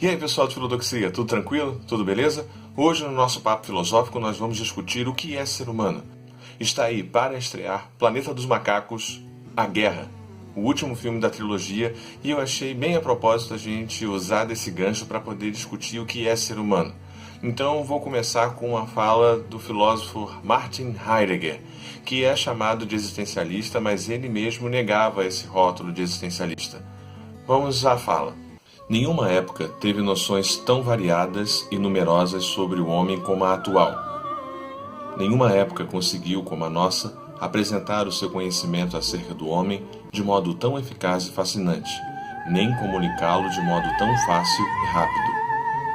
E aí, pessoal de Filodoxia, tudo tranquilo? Tudo beleza? Hoje, no nosso papo filosófico, nós vamos discutir o que é ser humano. Está aí para estrear Planeta dos Macacos, A Guerra, o último filme da trilogia, e eu achei bem a propósito a gente usar desse gancho para poder discutir o que é ser humano. Então, vou começar com uma fala do filósofo Martin Heidegger, que é chamado de existencialista, mas ele mesmo negava esse rótulo de existencialista. Vamos à fala. Nenhuma época teve noções tão variadas e numerosas sobre o homem como a atual. Nenhuma época conseguiu, como a nossa, apresentar o seu conhecimento acerca do homem de modo tão eficaz e fascinante, nem comunicá-lo de modo tão fácil e rápido.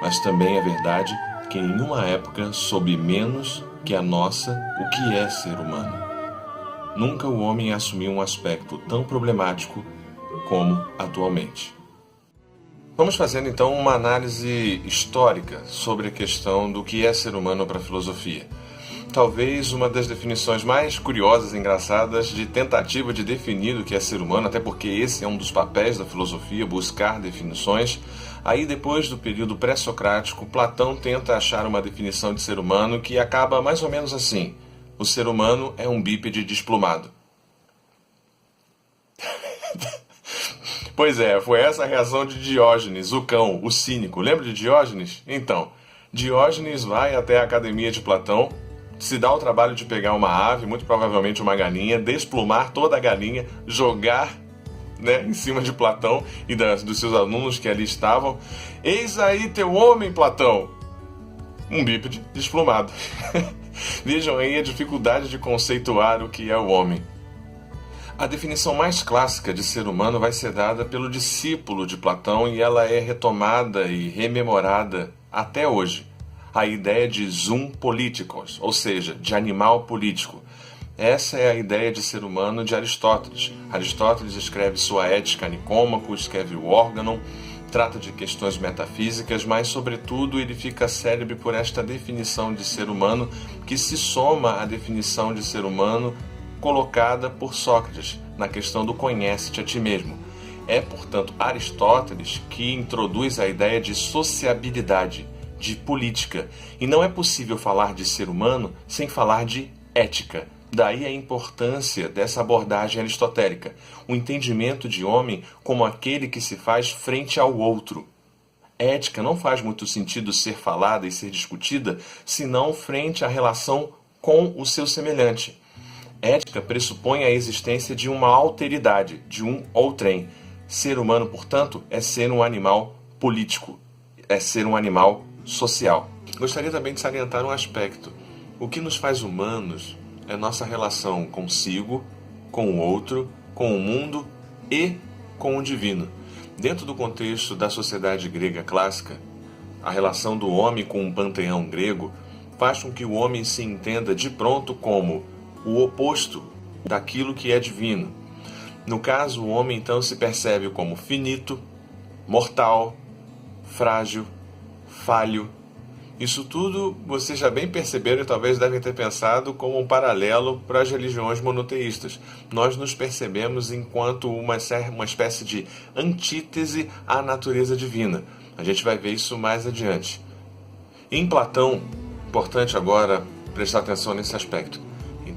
Mas também é verdade que nenhuma época soube menos que a nossa o que é ser humano. Nunca o homem assumiu um aspecto tão problemático como atualmente. Vamos fazendo então uma análise histórica sobre a questão do que é ser humano para a filosofia. Talvez uma das definições mais curiosas e engraçadas de tentativa de definir o que é ser humano, até porque esse é um dos papéis da filosofia, buscar definições. Aí depois do período pré-socrático, Platão tenta achar uma definição de ser humano que acaba mais ou menos assim: o ser humano é um bípede desplumado. Pois é, foi essa a reação de Diógenes, o cão, o cínico. Lembra de Diógenes? Então, Diógenes vai até a academia de Platão, se dá o trabalho de pegar uma ave, muito provavelmente uma galinha, desplumar toda a galinha, jogar, em cima de Platão e dos seus alunos que ali estavam. Eis aí teu homem, Platão! Um bípede desplumado. Vejam aí a dificuldade de conceituar o que é o homem. A definição mais clássica de ser humano vai ser dada pelo discípulo de Platão e ela é retomada e rememorada até hoje. A ideia de zoon politikos, ou seja, de animal político. Essa é a ideia de ser humano de Aristóteles. Aristóteles escreve sua Ética Nicômaco, escreve o Órganon, trata de questões metafísicas, mas, sobretudo, ele fica célebre por esta definição de ser humano que se soma à definição de ser humano colocada por Sócrates na questão do conhece-te a ti mesmo. É, portanto, Aristóteles que introduz a ideia de sociabilidade, de política, e não é possível falar de ser humano sem falar de ética. Daí a importância dessa abordagem aristotélica, o entendimento de homem como aquele que se faz frente ao outro. Ética não faz muito sentido ser falada e ser discutida senão frente à relação com o seu semelhante. Ética pressupõe a existência de uma alteridade, de um outrem. Ser humano, portanto, é ser um animal político, é ser um animal social. Gostaria também de salientar um aspecto. O que nos faz humanos é nossa relação consigo, com o outro, com o mundo e com o divino. Dentro do contexto da sociedade grega clássica, a relação do homem com o panteão grego faz com que o homem se entenda de pronto como o oposto daquilo que é divino. No caso, o homem então se percebe como finito, mortal, frágil, falho. Isso tudo vocês já bem perceberam e talvez devem ter pensado como um paralelo para as religiões monoteístas. Nós nos percebemos enquanto uma espécie de antítese à natureza divina. A gente vai ver isso mais adiante. Em Platão, importante agora prestar atenção nesse aspecto.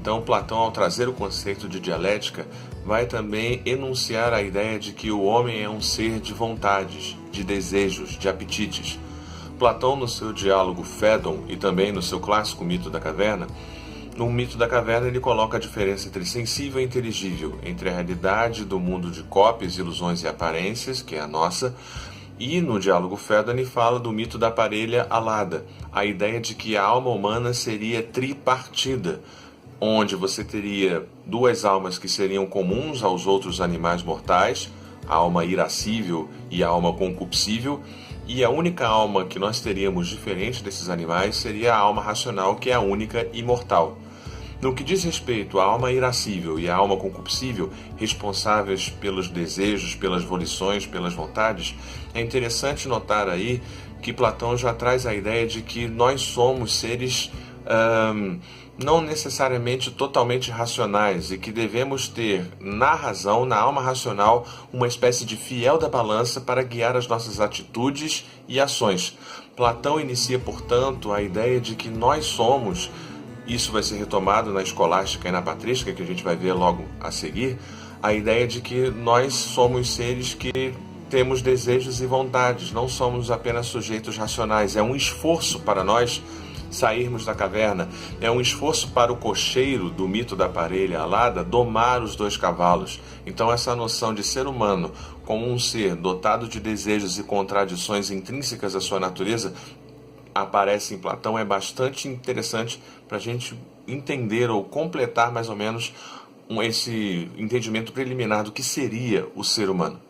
Então, Platão, ao trazer o conceito de dialética, vai também enunciar a ideia de que o homem é um ser de vontades, de desejos, de apetites. Platão, no seu diálogo Fédon e também no seu clássico Mito da Caverna, no Mito da Caverna ele coloca a diferença entre sensível e inteligível, entre a realidade do mundo de cópias, ilusões e aparências, que é a nossa, e no diálogo Fédon ele fala do mito da parelha alada, a ideia de que a alma humana seria tripartida, onde você teria duas almas que seriam comuns aos outros animais mortais, a alma irascível e a alma concupiscível, e a única alma que nós teríamos diferente desses animais seria a alma racional, que é a única imortal. No que diz respeito à alma irascível e à alma concupiscível, responsáveis pelos desejos, pelas volições, pelas vontades, é interessante notar aí que Platão já traz a ideia de que nós somos seres não necessariamente totalmente racionais e que devemos ter na razão, na alma racional, uma espécie de fiel da balança para guiar as nossas atitudes e ações. Platão inicia, portanto, a ideia de que nós somos, isso vai ser retomado na escolástica e na patrística, que a gente vai ver logo a seguir, a ideia de que nós somos seres que temos desejos e vontades, não somos apenas sujeitos racionais. É um esforço para nós sairmos da caverna, é um esforço para o cocheiro do mito da parelha alada domar os dois cavalos. Então essa noção de ser humano como um ser dotado de desejos e contradições intrínsecas à sua natureza aparece em Platão, é bastante interessante para a gente entender ou completar mais ou menos esse entendimento preliminar do que seria o ser humano.